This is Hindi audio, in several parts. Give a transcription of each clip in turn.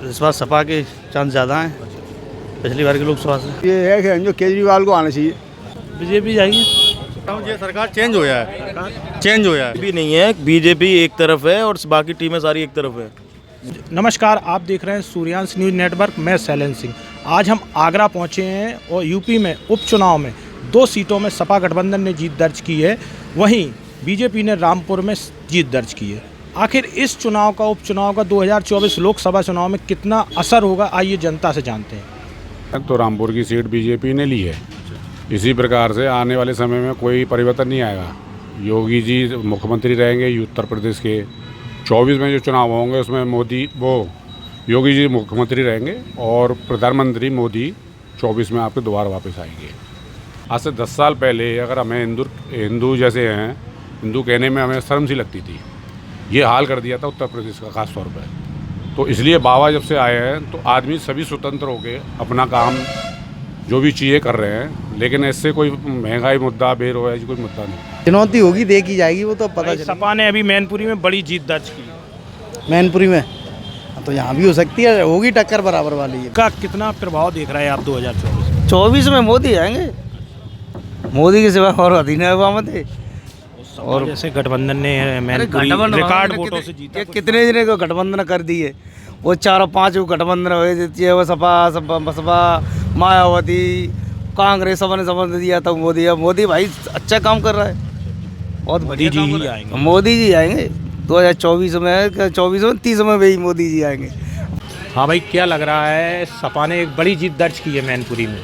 इस बार सपा के चांस ज़्यादा हैं पिछली बार के लोकसभा से। ये है कि जो केजरीवाल को आना चाहिए। बीजेपी जाएगी। ये सरकार चेंज होया है भी नहीं है, बीजेपी एक तरफ है और बाकी टीमें सारी एक तरफ है। नमस्कार, आप देख रहे हैं सूर्यांश न्यूज़ नेटवर्क। मैं शैलेंद्र सिंह। आज हम आगरा पहुंचे हैं और यूपी में उपचुनाव में 2 सीटों में सपा गठबंधन ने जीत दर्ज की है, वहीं बीजेपी ने रामपुर में जीत दर्ज की है। आखिर इस चुनाव का, उपचुनाव का 2024 लोकसभा चुनाव में कितना असर होगा, आइए जनता से जानते हैं। तो रामपुर की सीट बीजेपी ने ली है। इसी प्रकार से आने वाले समय में कोई परिवर्तन नहीं आएगा। योगी जी मुख्यमंत्री रहेंगे उत्तर प्रदेश के। 24 में जो चुनाव होंगे उसमें योगी जी मुख्यमंत्री रहेंगे और प्रधानमंत्री मोदी 24 में आपके दोबारा वापस आएंगे। आज से 10 साल पहले अगर हमें हिंदू जैसे हैं, हिंदू कहने में हमें शर्म सी लगती थी। ये हाल कर दिया था उत्तर प्रदेश का खास तौर पर। तो इसलिए बाबा जब से आए हैं तो आदमी सभी स्वतंत्र होकर अपना काम जो भी चीज़ें कर रहे हैं, लेकिन इससे कोई महंगाई मुद्दा, बेरोजगारी कोई मुद्दा नहीं। चुनौती होगी, देखी जाएगी, वो तो पता चलेगा। सपा ने अभी मैनपुरी में बड़ी जीत दर्ज की। मैनपुरी में तो यहाँ भी हो सकती है, होगी टक्कर बराबर वाली है। का कितना प्रभाव देख रहे हैं आप 2024? 24 में मोदी आएंगे। मोदी के सिवा और अधिनायक थे। और जैसे गठबंधन ने मैनपुरी रिकॉर्ड वोटों से जीता। कितने जने को गठबंधन कर दिए, वो 4-5 गठबंधन हो देती है। वो सपा मायावती कांग्रेस सबने समझ दिया था। मोदी भाई अच्छा काम कर रहा है, बहुत मोदी जी ही आएंगे। मोदी जी आएंगे 2024 में, 24 में 30 में भी मोदी जी आएंगे। हाँ भाई, क्या लग रहा है? सपा ने एक बड़ी जीत दर्ज की है मैनपुरी में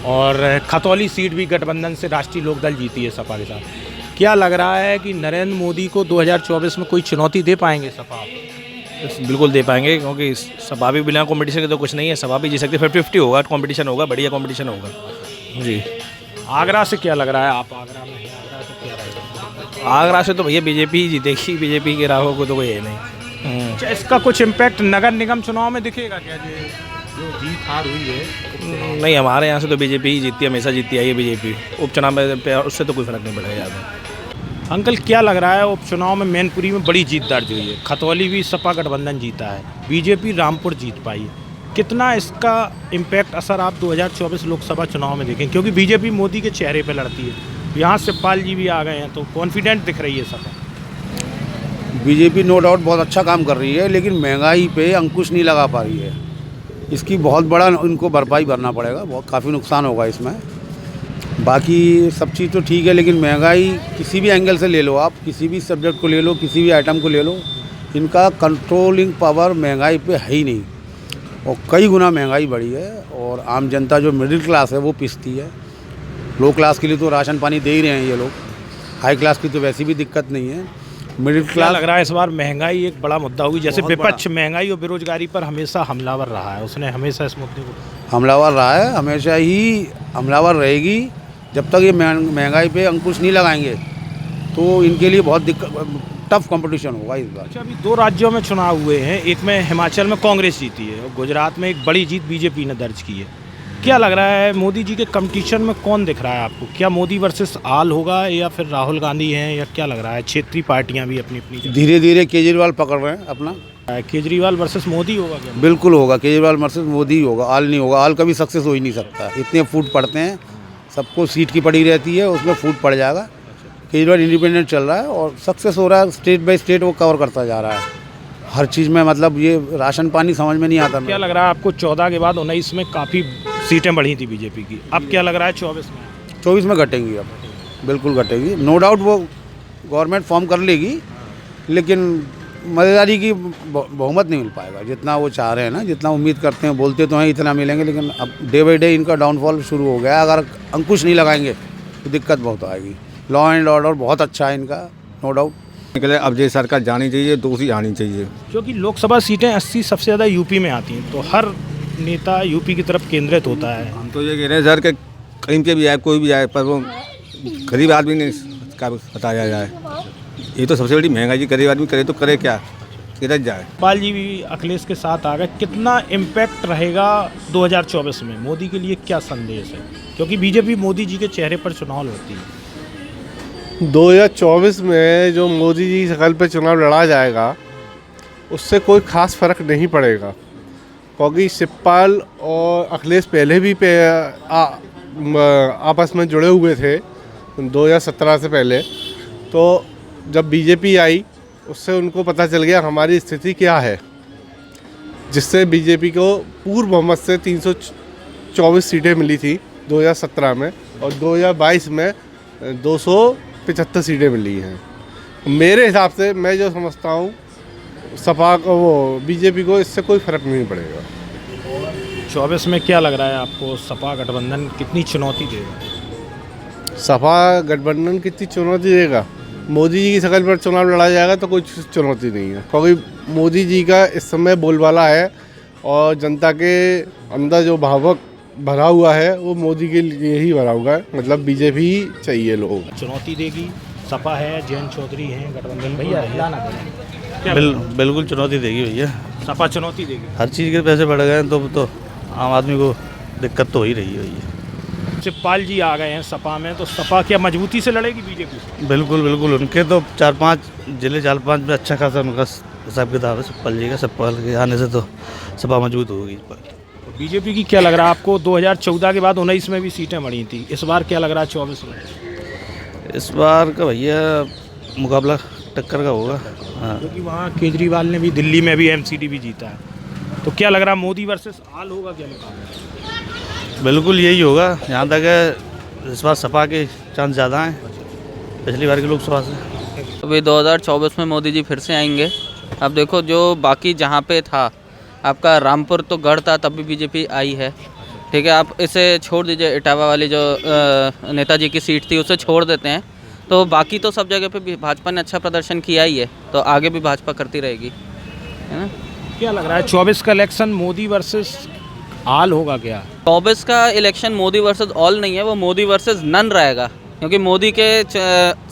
और खतौली सीट भी गठबंधन से राष्ट्रीय लोकदल जीती है सपा के साथ। क्या लग रहा है कि नरेंद्र मोदी को 2024 में कोई चुनौती दे पाएंगे सपा? बिल्कुल दे पाएंगे, क्योंकि सपा भी बिना कंपटीशन के तो कुछ नहीं है। सपा भी जी सकती है, 50-50 होगा, कंपटीशन होगा, बढ़िया कंपटीशन होगा जी। आगरा से क्या लग रहा है? आप आगरा में हैं, आगरा से क्या रहेगा? आगरा से तो भैया बीजेपी ही जीतेगी, बीजेपी के राहों को तो कोई है नहीं। अच्छा, इसका कुछ इम्पैक्ट नगर निगम चुनाव में दिखेगा क्या? जो जीत हार हुई है? नहीं, हमारे यहाँ से तो बीजेपी ही जीतती है, हमेशा जीतती आई है बीजेपी। उपचुनाव में उससे तो कोई फर्क नहीं पड़ेगा ज़्यादा। अंकल, क्या लग रहा है? उपचुनाव में मैनपुरी में बड़ी जीत दर्ज हुई है, खतौली भी सपा गठबंधन जीता है, बीजेपी रामपुर जीत पाई है। कितना इसका इम्पैक्ट, असर आप 2024 लोकसभा चुनाव में देखें? क्योंकि बीजेपी मोदी के चेहरे पे लड़ती है, यहाँ शिवपाल जी भी आ गए हैं, तो कॉन्फिडेंट दिख रही है सपा। बीजेपी नो डाउट बहुत अच्छा काम कर रही है, लेकिन महंगाई पे अंकुश नहीं लगा पा रही है। इसकी बहुत बड़ा इनको भरपाई भरना पड़ेगा, बहुत काफ़ी नुकसान होगा इसमें। बाकी सब चीज़ तो ठीक है, लेकिन महंगाई किसी भी एंगल से ले लो, आप किसी भी सब्जेक्ट को ले लो, किसी भी आइटम को ले लो, इनका कंट्रोलिंग पावर महंगाई पे है ही नहीं। और कई गुना महंगाई बढ़ी है और आम जनता जो मिडिल क्लास है वो पिसती है। लो क्लास के लिए तो राशन पानी दे ही रहे हैं ये लोग, हाई क्लास की तो वैसी भी दिक्कत नहीं है। मिडिल क्लास लग रहा है इस बार महंगाई एक बड़ा मुद्दा होगी। जैसे विपक्ष महंगाई और बेरोजगारी पर हमेशा हमलावर रहा है, उसने हमेशा इस मुद्दे को हमलावर रहा है, हमेशा ही हमलावर रहेगी। जब तक ये महंगाई पे अंकुश नहीं लगाएंगे तो इनके लिए बहुत टफ कंपटीशन होगा इस बार। अच्छा, अभी 2 राज्यों में चुनाव हुए हैं, एक में हिमाचल में कांग्रेस जीती है और गुजरात में एक बड़ी जीत बीजेपी ने दर्ज की है। क्या लग रहा है, मोदी जी के कंपटीशन में कौन दिख रहा है आपको? क्या मोदी वर्सेस आल होगा या फिर राहुल गांधी हैं, या क्या लग रहा है? क्षेत्रीय पार्टियां भी अपनी अपनी धीरे धीरे केजरीवाल पकड़ रहे हैं अपना। केजरीवाल वर्सेस मोदी होगा क्या? बिल्कुल होगा, केजरीवाल वर्सेस मोदी होगा, आल नहीं होगा। आल कभी सक्सेस हो ही नहीं सकता, इतने फूट पड़ते हैं, सबको सीट की पड़ी रहती है, उसमें फूट पड़ जाएगा। केजरीवाल इंडिपेंडेंट चल रहा है और सक्सेस हो रहा है, स्टेट बाय स्टेट वो कवर करता जा रहा है हर चीज़ में। मतलब ये राशन पानी समझ में नहीं आता। क्या लग रहा है आपको? 14 के बाद 19 में काफ़ी सीटें बढ़ी थी बीजेपी की, अब क्या लग रहा है 24 में? 24 में घटेंगी, अब बिल्कुल घटेगी। नो डाउट वो गवर्नमेंट फॉर्म कर लेगी, लेकिन मज़ेदारी की बहुमत नहीं मिल पाएगा जितना वो चाह रहे हैं ना, जितना उम्मीद करते हैं। बोलते तो हैं इतना मिलेंगे, लेकिन अब डे बाई डे इनका डाउनफॉल शुरू हो गया है। अगर अंकुश नहीं लगाएंगे तो दिक्कत बहुत आएगी। लॉ एंड ऑर्डर बहुत अच्छा है इनका, नो डाउट। अब ये सरकार जानी चाहिए, दूसरी आनी चाहिए, क्योंकि लोकसभा सीटें 80 सबसे ज़्यादा यूपी में आती हैं, तो हर नेता यूपी की तरफ केंद्रित होता है। हम तो ये कह रहे हैं सर कि कहीं पे भी आए, कोई भी आए, पर वो गरीब आदमी ने का हटाया जाए। ये तो सबसे बड़ी महंगाई जी, गरीब आदमी करे तो करे क्या, किधर जाए। पाल जी भी अखिलेश के साथ आ गए, कितना इम्पैक्ट रहेगा 2024 में? मोदी के लिए क्या संदेश है? क्योंकि बीजेपी मोदी जी के चेहरे पर चुनाव लड़ती है। 2024 में जो मोदी जी शकल पे चुनाव लड़ा जाएगा उससे कोई ख़ास फ़र्क नहीं पड़ेगा। क्योंकि शिवपाल और अखिलेश पहले भी आपस में जुड़े हुए थे 2017 से पहले। तो जब बीजेपी आई उससे उनको पता चल गया हमारी स्थिति क्या है, जिससे बीजेपी को पूर्ण बहुमत से 324 सीटें मिली थी 2017 में और 2022 में 275 सीटें मिली हैं। मेरे हिसाब से मैं जो समझता हूँ सपा को वो बीजेपी को इससे कोई फ़र्क नहीं पड़ेगा। 24 में क्या लग रहा है आपको, सपा गठबंधन कितनी चुनौती देगा? सपा गठबंधन कितनी चुनौती देगा? मोदी जी की शक्ल पर चुनाव लड़ा जाएगा तो कोई चुनौती नहीं है, क्योंकि मोदी जी का इस समय बोलबाला है और जनता के अंदर जो भावक भरा हुआ है वो मोदी के लिए ही भरा हुआ है, मतलब बीजेपी ही चाहिए लोग। चुनौती देगी सपा है, जयंत चौधरी हैं गठबंधन, भैया हिलाना पड़ेगा। बिल्कुल चुनौती देगी भैया, सपा चुनौती देगी। हर चीज़ के पैसे बढ़ गए तो आम आदमी को दिक्कत तो हो ही रही है भैया। शिवपाल जी आ गए हैं सपा में, तो सपा क्या मजबूती से लड़ेगी बीजेपी से? बिल्कुल बिल्कुल, उनके तो 4-5 जिले 4-5 में अच्छा खासा उनका हिसाब किताब है शिवपाल जी का। शिवपाल के आने से तो सपा मजबूत होगी। बीजेपी की क्या लग रहा है आपको? 2014 के बाद 19 में भी सीटें बढ़ी थी, इस बार क्या लग रहा है 24 में? इस बार का भैया मुकाबला टक्कर का होगा। हाँ, क्योंकि वहाँ केजरीवाल ने भी दिल्ली में भी एमसीडी भी जीता है, तो क्या लग रहा है मोदी वर्सेस आल होगा क्या मुकाबला? बिल्कुल यही होगा। यहाँ तक है इस बार सपा के चांस ज़्यादा हैं पिछली बार की लोकसभा से। अभी 2024 में मोदी जी फिर से आएंगे। अब देखो जो बाकी जहाँ पे था आपका रामपुर तो गढ़ था, तब भी बीजेपी आई है, ठीक है। आप इसे छोड़ दीजिए, इटावा वाली जो नेताजी की सीट थी उसे छोड़ देते हैं, तो बाकी तो सब जगह पे भाजपा ने अच्छा प्रदर्शन किया ही है, तो आगे भी भाजपा करती रहेगी, है ना। क्या लग रहा है 24 का इलेक्शन मोदी वर्सेस आल होगा क्या? 24 का इलेक्शन मोदी वर्सेस ऑल नहीं है, वो मोदी वर्सेस नन रहेगा, क्योंकि मोदी के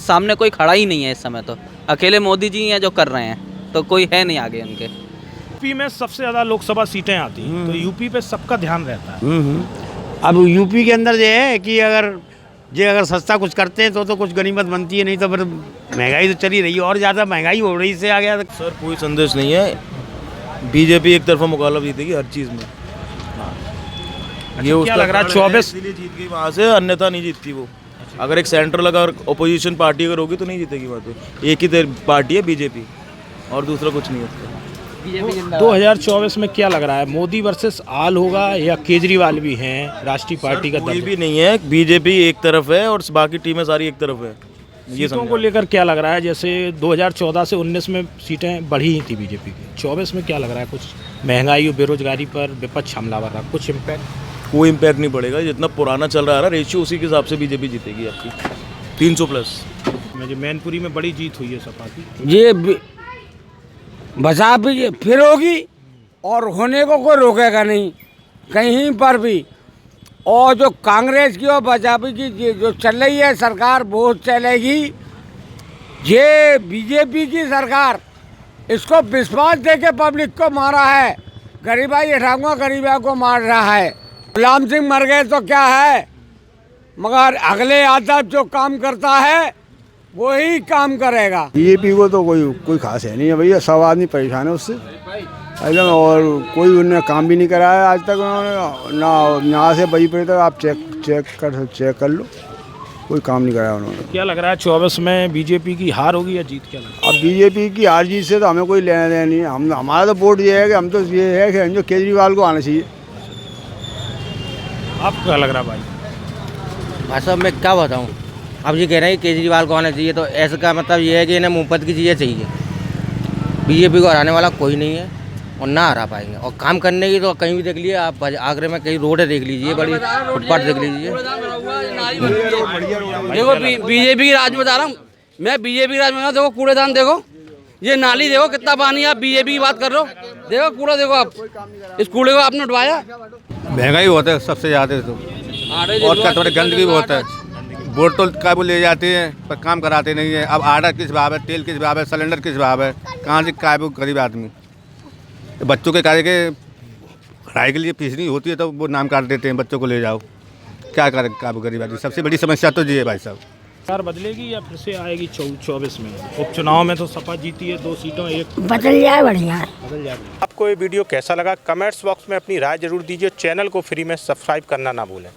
सामने कोई खड़ा ही नहीं है इस समय। तो अकेले मोदी जी हैं जो कर रहे हैं, तो कोई है नहीं आगे उनके। यूपी में सबसे ज़्यादा लोकसभा सीटें आती हैं, तो यूपी पे सबका ध्यान रहता है। अब यूपी के अंदर ये है कि अगर सस्ता कुछ करते हैं तो कुछ गनीमत बनती है, नहीं तो फिर महंगाई तो चली रही है और ज़्यादा महंगाई हो रही से आ गया। सर कोई संदेश नहीं है, बीजेपी एक तरफा मुकाबला जीतेगी हर चीज़ में। ये क्या लग रहा है 24 इसलिए जीत गई वहाँ से, अन्यथा नहीं जीतती वो। अगर एक सेंट्रल अगर ओपोजिशन पार्टी अगर होगी तो नहीं जीतेगी वहाँ पे। एक ही पार्टी है बीजेपी और दूसरा कुछ नहीं है। 2024 में क्या लग रहा है, मोदी वर्सेस आल होगा या केजरीवाल भी हैं, राष्ट्रीय पार्टी का कोई भी नहीं है, बीजेपी एक तरफ है और बाकी टीमें सारी एक तरफ है। ये सीटों को लेकर क्या लग रहा है? जैसे 2014 से 19 में सीटें बढ़ी ही थी बीजेपी की, 24 में क्या लग रहा है? कुछ महंगाई और बेरोजगारी पर विपक्ष हमलावर रहा, कुछ इम्पैक्ट? कोई इम्पैक्ट नहीं पड़ेगा, जितना पुराना चल रहा है ना रेशियो, उसी के हिसाब से बीजेपी जीतेगी आपकी 300+। जो मैनपुरी में बड़ी जीत हुई है सपा की, ये बचा भी फिर होगी और होने को कोई रोकेगा नहीं कहीं पर भी। और जो कांग्रेस की और बीजेपी की जो चल रही है सरकार वो चलेगी। ये बीजेपी की सरकार इसको विश्वास देके पब्लिक को मारा है, गरीबाई हटाऊंगा गरीबा को मार रहा है। गुलाम सिंह मर गए तो क्या है, मगर अगले यादव जो काम करता है वही काम करेगा। बीजेपी को तो कोई खास है नहीं है भैया, सब आदमी परेशान है उससे एकदम, और कोई उन्होंने काम भी नहीं कराया आज तक उन्होंने ना। यहाँ से बजी पड़े तक आप चेक कर लो, कोई काम नहीं कराया उन्होंने। क्या लग रहा है 24 में बीजेपी की हार होगी या जीत? क्या लग रहा है? अब बीजेपी की हार जीत से तो हमें कोई लेना देना नहीं है। हमारा तो वोट ये है कि हम तो ये है कि जो केजरीवाल को आना चाहिए। आपको क्या लग रहा है भाई? भाई साहब मैं क्या बताऊँ, अब ये कह रहे हैं केजरीवाल को आना चाहिए, तो ऐसे का मतलब ये है कि इन्हें मुफ्त की चीज़ें चाहिए। बीजेपी को हराने वाला कोई नहीं है और ना हरा पाएंगे। और काम करने की तो कहीं भी देख लीजिए आप, आगरे में कई रोडें देख लीजिए, बड़ी फुटपाथ देख लीजिए। देखो बीजेपी की राज में बता रहा हूँ मैं, बीजेपी की राज में देखो कूड़ेदान देखो, ये नाली देखो कितना पानी है। आप बीजेपी की बात कर रहे हो, देखो कूड़ा देखो आप, इस कूड़े को आपने उठवाया। महंगाई बहुत है सबसे ज़्यादा तो, और क्या थोड़ी गंदगी बहुत है। वोट तो काबू ले जाते हैं पर काम कराते नहीं है। अब आटा किस भाव है, तेल किस भाव है, सिलेंडर किस भाव है, कहाँ से काबू गरीब आदमी। बच्चों के कार्य के पढ़ाई के लिए फीस नहीं होती है तो वो नाम काट देते हैं, बच्चों को ले जाओ, क्या करे काबू गरीब आदमी। सबसे बड़ी समस्या तो ये है भाई साहब। सरकार बदलेगी या फिर से आएगी 24 में? उपचुनाव में तो सपा जीती है 2 सीटों, एक बदल जाए बढ़िया है। बदल जाएगी। आपको ये वीडियो कैसा लगा कमेंट्स बॉक्स में अपनी राय जरूर दीजिए। चैनल को फ्री में सब्सक्राइब करना ना भूलें।